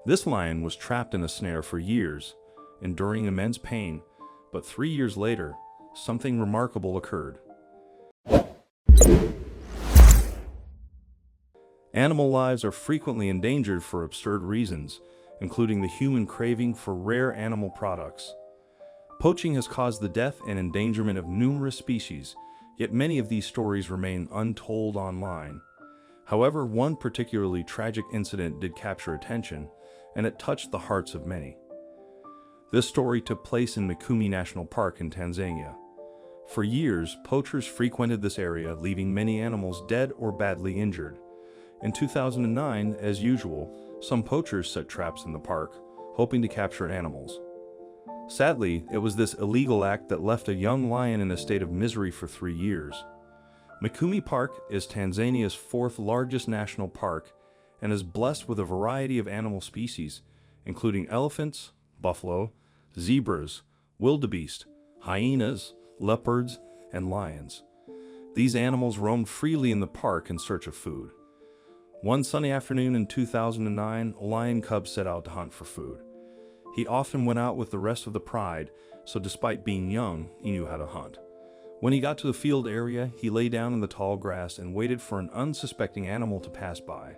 This lion was trapped in a snare for years, enduring immense pain, but 3 years later, something remarkable occurred. Animal lives are frequently endangered for absurd reasons, including the human craving for rare animal products. Poaching has caused the death and endangerment of numerous species, yet many of these stories remain untold online. However, one particularly tragic incident did capture attention, and it touched the hearts of many. This story took place in Mikumi National Park in Tanzania. For years, poachers frequented this area, leaving many animals dead or badly injured. In 2009, as usual, some poachers set traps in the park, hoping to capture animals. Sadly, it was this illegal act that left a young lion in a state of misery for 3 years. Mikumi Park is Tanzania's fourth largest national park and is blessed with a variety of animal species, including elephants, buffalo, zebras, wildebeest, hyenas, leopards, and lions. These animals roamed freely in the park in search of food. One sunny afternoon in 2009, a lion cub set out to hunt for food. He often went out with the rest of the pride, so despite being young, he knew how to hunt. When he got to the field area, he lay down in the tall grass and waited for an unsuspecting animal to pass by.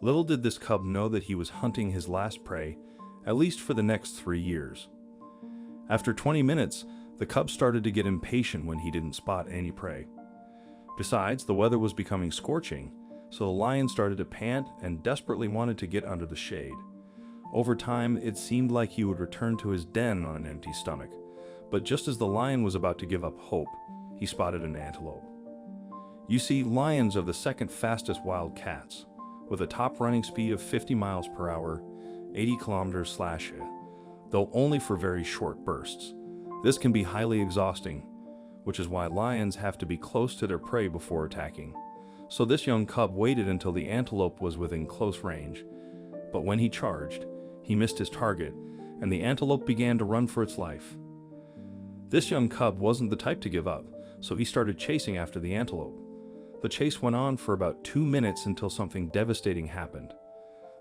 Little did this cub know that he was hunting his last prey, at least for the next 3 years. After 20 minutes, the cub started to get impatient when he didn't spot any prey. Besides, the weather was becoming scorching, so the lion started to pant and desperately wanted to get under the shade. Over time, it seemed like he would return to his den on an empty stomach, but just as the lion was about to give up hope, he spotted an antelope. You see, lions are the second fastest wild cats, with a top running speed of 50 miles per hour, 80 km/h, though only for very short bursts. This can be highly exhausting, which is why lions have to be close to their prey before attacking. So this young cub waited until the antelope was within close range, but when he charged, he missed his target, and the antelope began to run for its life. This young cub wasn't the type to give up, so he started chasing after the antelope. The chase went on for about 2 minutes until something devastating happened.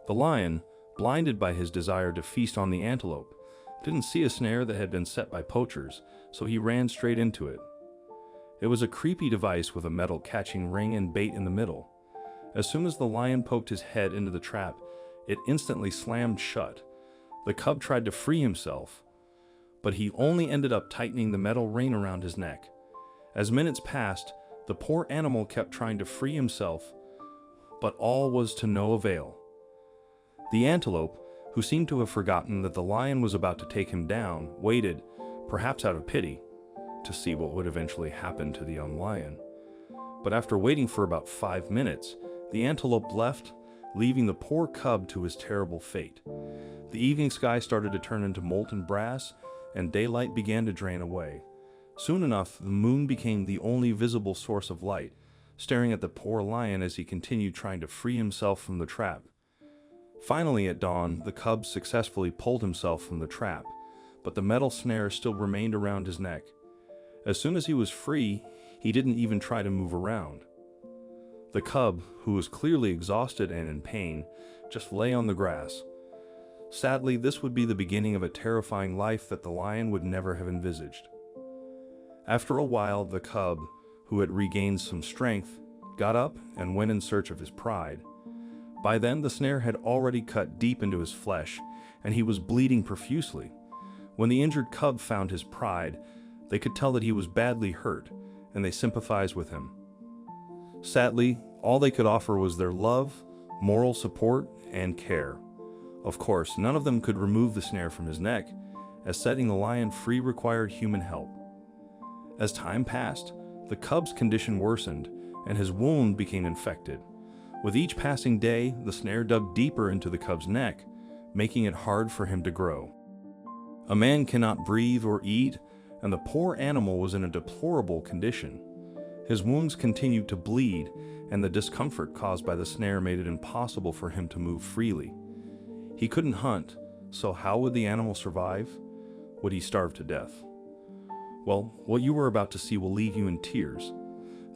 The lion, blinded by his desire to feast on the antelope, didn't see a snare that had been set by poachers, so he ran straight into it. It was a creepy device with a metal catching ring and bait in the middle. As soon as the lion poked his head into the trap, it instantly slammed shut. The cub tried to free himself, but he only ended up tightening the metal ring around his neck. As minutes passed, the poor animal kept trying to free himself, but all was to no avail. The antelope, who seemed to have forgotten that the lion was about to take him down, waited, perhaps out of pity, to see what would eventually happen to the young lion. But after waiting for about 5 minutes, the antelope left, leaving the poor cub to his terrible fate. The evening sky started to turn into molten brass, and daylight began to drain away. Soon enough, the moon became the only visible source of light, staring at the poor lion as he continued trying to free himself from the trap. Finally, at dawn, the cub successfully pulled himself from the trap, but the metal snare still remained around his neck. As soon as he was free, he didn't even try to move around. The cub, who was clearly exhausted and in pain, just lay on the grass. Sadly, this would be the beginning of a terrifying life that the lion would never have envisaged. After a while, the cub, who had regained some strength, got up and went in search of his pride. By then, the snare had already cut deep into his flesh, and he was bleeding profusely. When the injured cub found his pride, they could tell that he was badly hurt, and they sympathized with him. Sadly, all they could offer was their love, moral support, and care. Of course, none of them could remove the snare from his neck, as setting the lion free required human help. As time passed, the cub's condition worsened, and his wound became infected. With each passing day, the snare dug deeper into the cub's neck, making it hard for him to grow. A man cannot breathe or eat, and the poor animal was in a deplorable condition. His wounds continued to bleed, and the discomfort caused by the snare made it impossible for him to move freely. He couldn't hunt, so how would the animal survive? Would he starve to death? Well, what you were about to see will leave you in tears.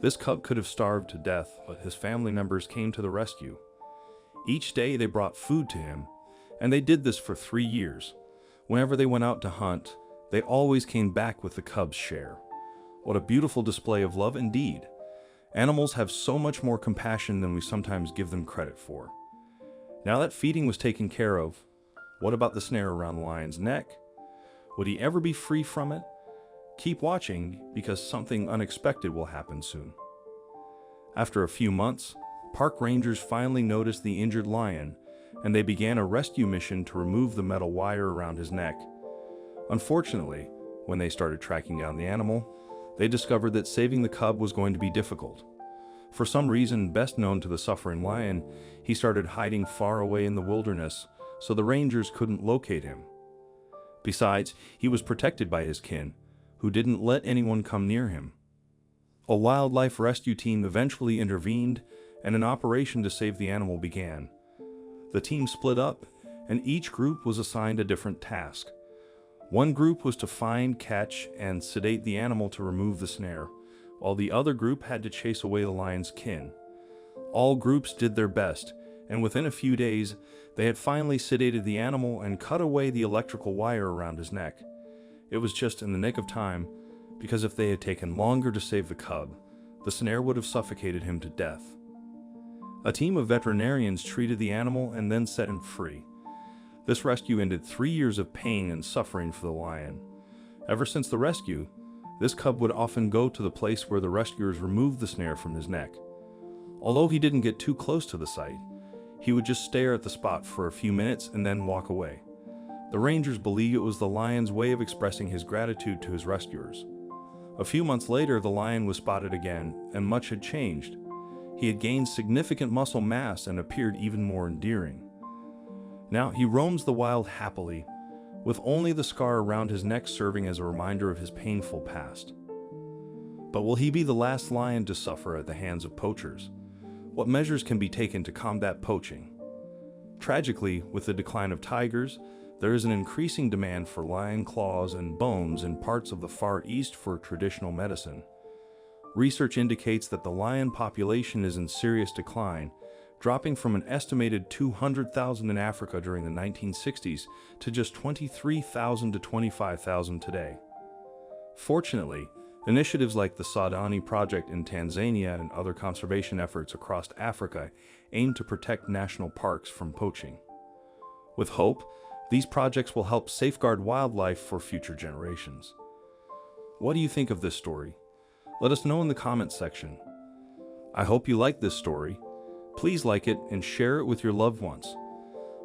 This cub could have starved to death, but his family members came to the rescue. Each day they brought food to him, And they did this for 3 years. Whenever they went out to hunt, they always came back with the cubs' share. What a beautiful display of love indeed. Animals have so much more compassion than we sometimes give them credit for. Now that feeding was taken care of, what about the snare around the lion's neck? Would he ever be free from it? Keep watching, because something unexpected will happen soon. After a few months, park rangers finally noticed the injured lion, and they began a rescue mission to remove the metal wire around his neck. Unfortunately, when they started tracking down the animal, they discovered that saving the cub was going to be difficult. For some reason best known to the suffering lion, he started hiding far away in the wilderness, so the rangers couldn't locate him. Besides, he was protected by his kin, who didn't let anyone come near him. A wildlife rescue team eventually intervened, and an operation to save the animal began. The team split up, and each group was assigned a different task. One group was to find, catch, and sedate the animal to remove the snare, while the other group had to chase away the lion's kin. All groups did their best, and within a few days, they had finally sedated the animal and cut away the electrical wire around his neck. It was just in the nick of time, because if they had taken longer to save the cub, the snare would have suffocated him to death. A team of veterinarians treated the animal and then set him free. This rescue ended 3 years of pain and suffering for the lion. Ever since the rescue, this cub would often go to the place where the rescuers removed the snare from his neck. Although he didn't get too close to the site, he would just stare at the spot for a few minutes and then walk away. The rangers believe it was the lion's way of expressing his gratitude to his rescuers. A few months later, the lion was spotted again, and much had changed. He had gained significant muscle mass and appeared even more endearing. Now he roams the wild happily, with only the scar around his neck serving as a reminder of his painful past. But will he be the last lion to suffer at the hands of poachers? What measures can be taken to combat poaching? Tragically, with the decline of tigers, there is an increasing demand for lion claws and bones in parts of the Far East for traditional medicine. Research indicates that the lion population is in serious decline, dropping from an estimated 200,000 in Africa during the 1960s to just 23,000 to 25,000 today. Fortunately, initiatives like the Sadani Project in Tanzania and other conservation efforts across Africa aim to protect national parks from poaching. With hope, these projects will help safeguard wildlife for future generations. What do you think of this story? Let us know in the comments section. I hope you liked this story. Please like it and share it with your loved ones.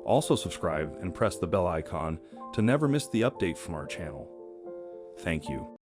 Also subscribe and press the bell icon to never miss the update from our channel. Thank you.